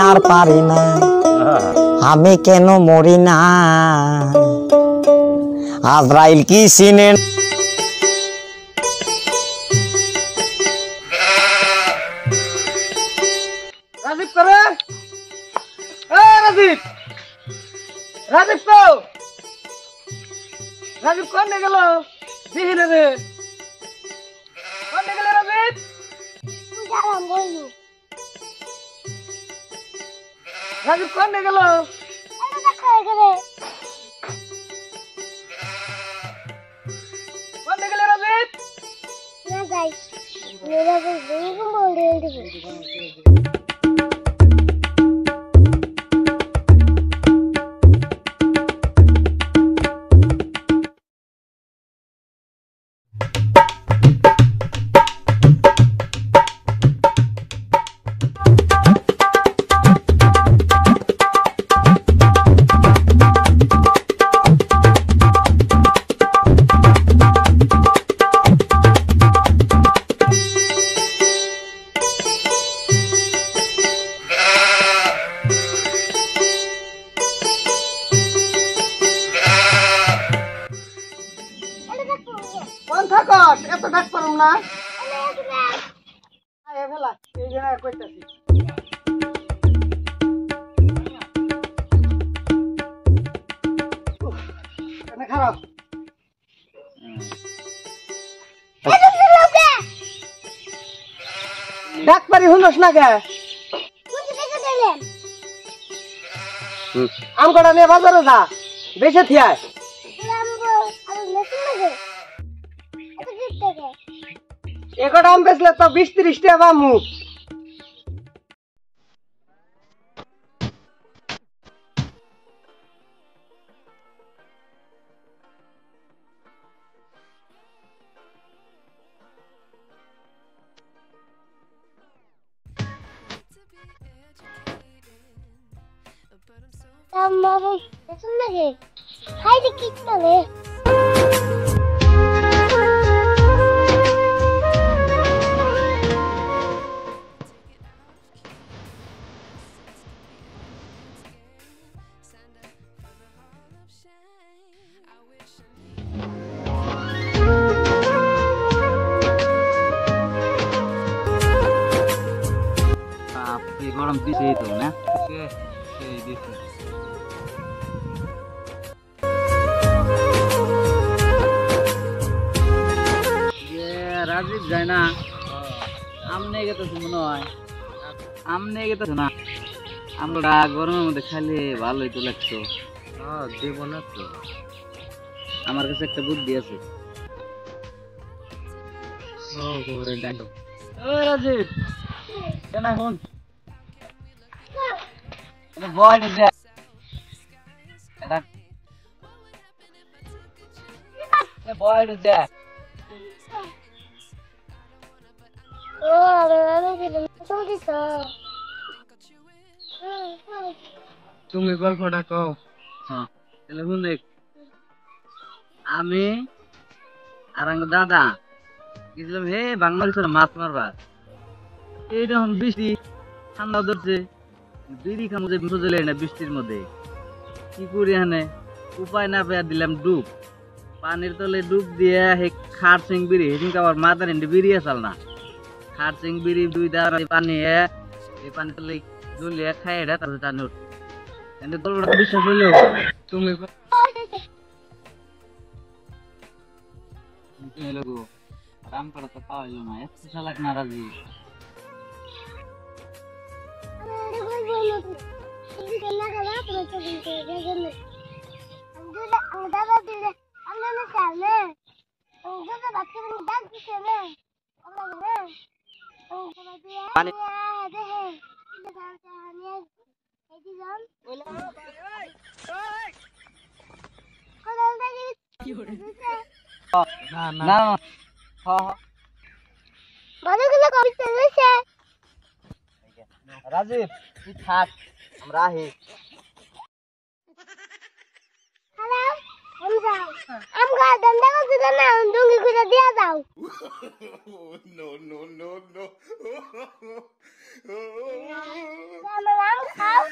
আর পারি না আমি কেন মরি না আজরাইল কি চিনে রাজীব করে রাজীব রাজীব তো রাজীব কোনে গেল দেখি না রে কোনে গেল রাজীব রাজীব কোনে গেল কোনে গেল রাজীব না যাই মেরা বলবো মোড়ে দেব কোন থাকত এত ডাক পারুম না আয় ভেলা এই যে কইতাছি এনে খারাপ ডাক পারি হুনস না কে আম কটা নিয়ে বাজারে যা বেঁচে থিয়ায় একটা আম বেচলে তো 20-30 টাকা পামু Mama, eso me que. Hay de quítale. আপনি গরম দিছে তো না সেই দিছে রাজীব যায় না আমনে গেতেছে মনে হয় আমনে গেতেছে না আমরা গরমের মধ্যে খাইলে ভালোই তো লাগতো দেব না তো আমার কাছে একটা বুদ্ধি আছে রাজীব কেন এখন বয় দে বয় দে তুমি গল্পটা কও হ্যাঁ তাহলে শুন দেখ আমি আর আমার দাদা গেছিলাম হে বাংলাদেশের মাছ মারবার এইরকম বৃষ্টি ঠান্ডা ধরছে বিড়ি খামো যে বুঝলে না বৃষ্টির মধ্যে কি করি এখানে উপায় না পেয়ে দিলাম ডুব পানির তলে ডুব দিয়ে হে খাট সিং বিড়ি সেদিনকে আবার মাথার এনে বিড়ি আসাল না খাট সিং বিড়ি 2 দাঁড়া পানি এই পানি তলে জ্বলিয়ে খাই এটা তারপরে টানে উঠ এনে গল্পটা বিশ্বাস হইলো তুমি রাম করা তো পাওয়া যাবে না এত চালাক না রাজি না রাজীব তুই থাক আমরা আহি আম গাছ দান্দা করতে না ডুঙ্গি করে দিয়া দাও আমার আম খাও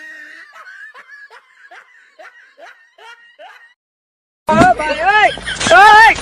ভাই, এই, এই!